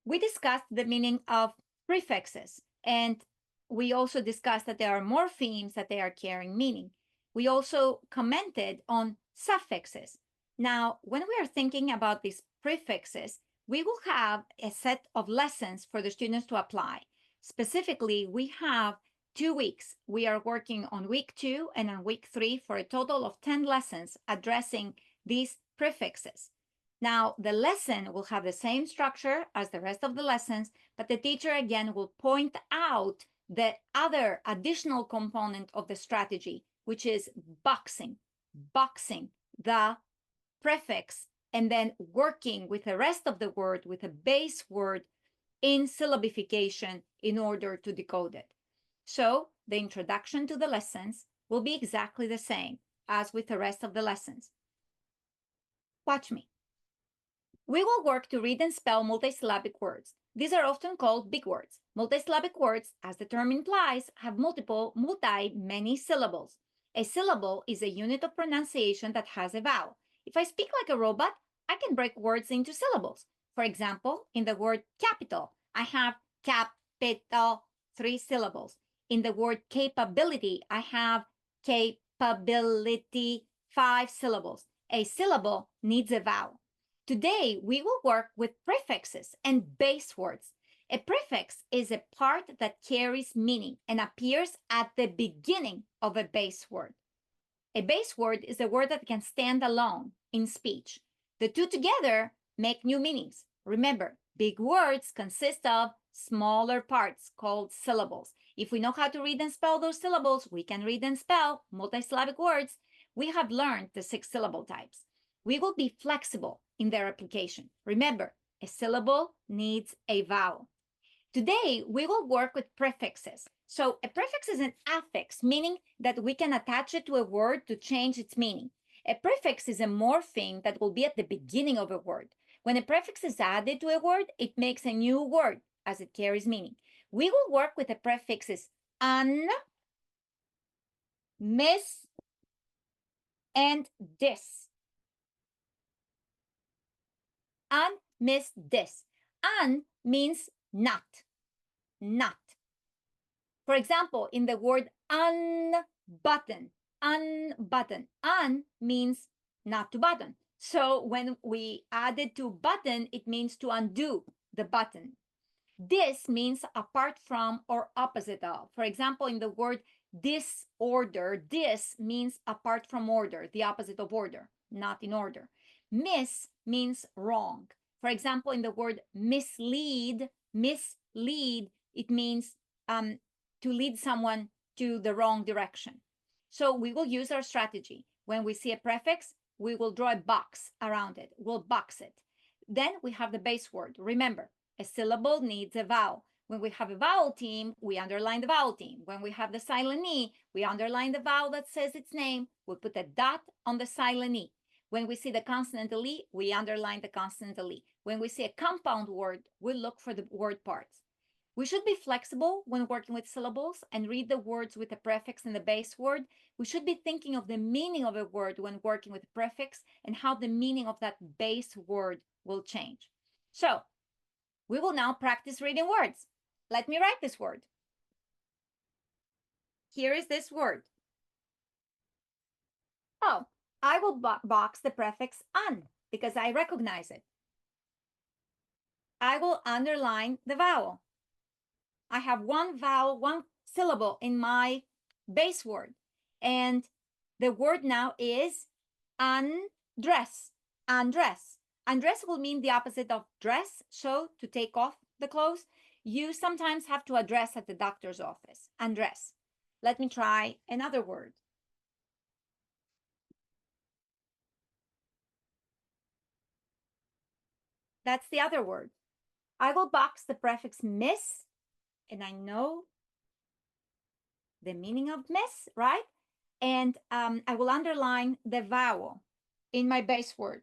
We discussed the meaning of prefixes, and we also discussed that there are morphemes that they are carrying meaning. We also commented on suffixes. Now, when we are thinking about these prefixes, we will have a set of lessons for the students to apply. Specifically, we have 2 weeks. We are working on week 2 and on week 3 for a total of 10 lessons addressing these prefixes. Now, the lesson will have the same structure as the rest of the lessons, but the teacher again will point out the other additional component of the strategy, which is boxing the prefix and then working with the rest of the word with a base word in syllabification in order to decode it. So the introduction to the lessons will be exactly the same as with the rest of the lessons. Watch me. We will work to read and spell multisyllabic words. These are often called big words. Multisyllabic words, as the term implies, have many syllables. A syllable is a unit of pronunciation that has a vowel. If I speak like a robot, I can break words into syllables. For example, in the word capital, I have capital, 3 syllables. In the word capability, I have capability, 5 syllables. A syllable needs a vowel. Today, we will work with prefixes and base words. A prefix is a part that carries meaning and appears at the beginning of a base word. A base word is a word that can stand alone in speech. The two together make new meanings. Remember, big words consist of smaller parts called syllables. If we know how to read and spell those syllables, we can read and spell multisyllabic words. We have learned the 6 syllable types. We will be flexible in their application. Remember, a syllable needs a vowel. Today, we will work with prefixes. So a prefix is an affix, meaning that we can attach it to a word to change its meaning. A prefix is a morpheme that will be at the beginning of a word. When a prefix is added to a word, it makes a new word as it carries meaning. We will work with the prefixes an, mis, and dis. An, mis, dis. An means not. For example, in the word unbutton, un means not to button. So when we add it to button, it means to undo the button. Dis means apart from or opposite of. For example, in the word disorder, dis means apart from order, the opposite of order, not in order. Mis means wrong. For example, in the word mislead, it means to lead someone to the wrong direction. So we will use our strategy. When we see a prefix, we will draw a box around it. We'll box it. Then we have the base word. Remember, a syllable needs a vowel. When we have a vowel team, we underline the vowel team. When we have the silent E, we underline the vowel that says its name. We put a dot on the silent E. When we see the consonantal E, we underline the consonantal E. When we see a compound word, we look for the word parts. We should be flexible when working with syllables and read the words with a prefix and the base word. We should be thinking of the meaning of a word when working with a prefix and how the meaning of that base word will change. So, we will now practice reading words. Let me write this word. Here is this word. Oh, I will box the prefix an because I recognize it. I will underline the vowel. I have one vowel, one syllable in my base word. And the word now is undress. Undress. Undress will mean the opposite of dress. So to take off the clothes, you sometimes have to address at the doctor's office. Undress. Let me try another word. That's the other word. I will box the prefix miss, and I know the meaning of miss, right? And I will underline the vowel in my base word.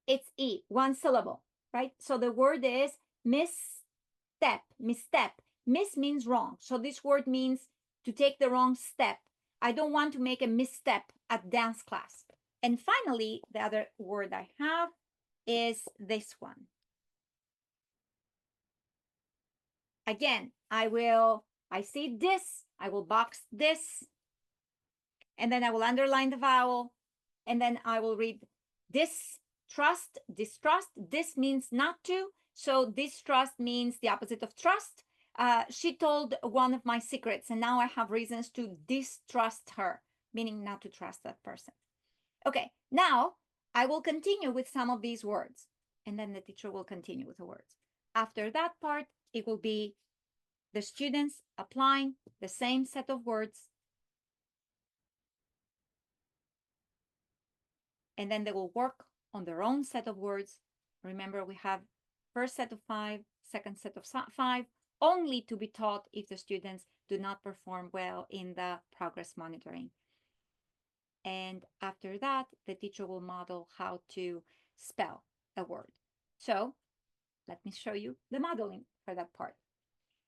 It's E, one syllable, right? So the word is misstep, misstep. Miss means wrong. So this word means to take the wrong step. I don't want to make a misstep at dance class. And finally, the other word I have is this one. again, I see this, I will box this, and then I will underline the vowel, and then I will read distrust, distrust. This means not to, so distrust means the opposite of trust. She told one of my secrets, and now I have reasons to distrust her, meaning not to trust that person. Okay, now I will continue with some of these words, and then the teacher will continue with the words. After that part, it will be the students applying the same set of words, and then they will work on their own set of words. Remember, we have first set of 5, second set of 5, only to be taught if the students do not perform well in the progress monitoring. And after that, the teacher will model how to spell a word. So let me show you the modeling for that part.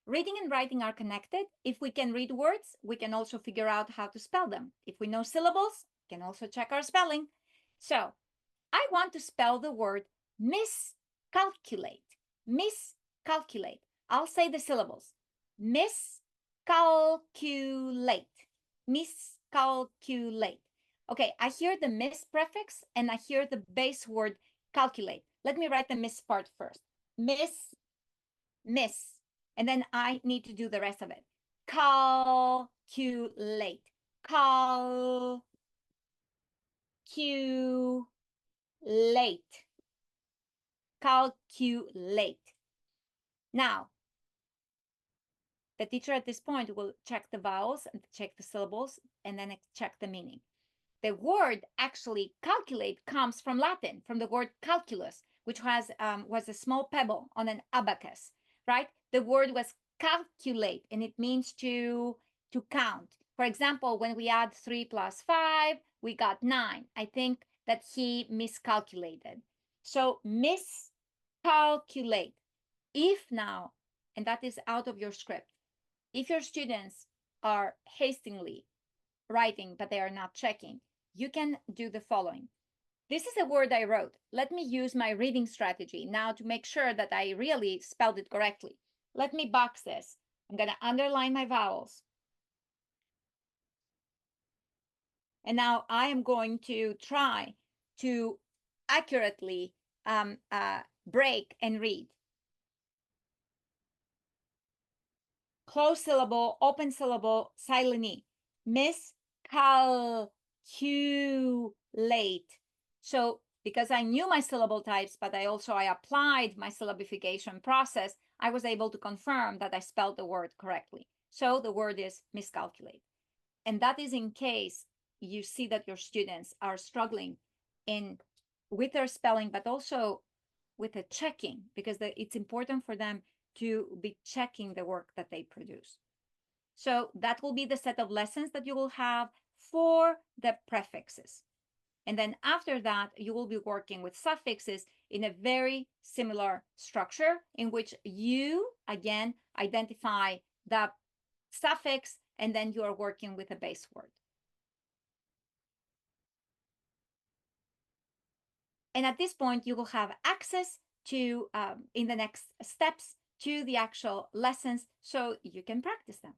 Reading and writing are connected. If we can read words, we can also figure out how to spell them. If we know syllables, we can also check our spelling. So I want to spell the word miscalculate. Miscalculate. I'll say the syllables. Miscalculate. Miscalculate. Okay, I hear the mis prefix and I hear the base word calculate. Let me write the mis part first. Miss. And then I need to do the rest of it. Calculate. Calculate. Calculate. Now, the teacher at this point will check the vowels and check the syllables and then check the meaning. The word actually calculate comes from Latin, from the word calculus, which was a small pebble on an abacus, right? The word was calculate, and it means to count. For example, when we add 3 plus 5, we got 9. I think that he miscalculated. So miscalculate. If now, and that is out of your script, if your students are hastily writing, but they are not checking, you can do the following. This is a word I wrote. Let me use my reading strategy now to make sure that I really spelled it correctly. Let me box this. I'm going to underline my vowels. And now I am going to try to accurately break and read. Closed syllable, open syllable, silent E. Miscalculate. So because I knew my syllable types, but I applied my syllabification process, I was able to confirm that I spelled the word correctly. So the word is miscalculate. And that is in case you see that your students are struggling with their spelling, but also with the checking, because it's important for them to be checking the work that they produce. So that will be the set of lessons that you will have for the prefixes. And then after that, you will be working with suffixes in a very similar structure in which you, again, identify the suffix, and then you are working with a base word. And at this point, you will have access to, in the next steps, to the actual lessons so you can practice them.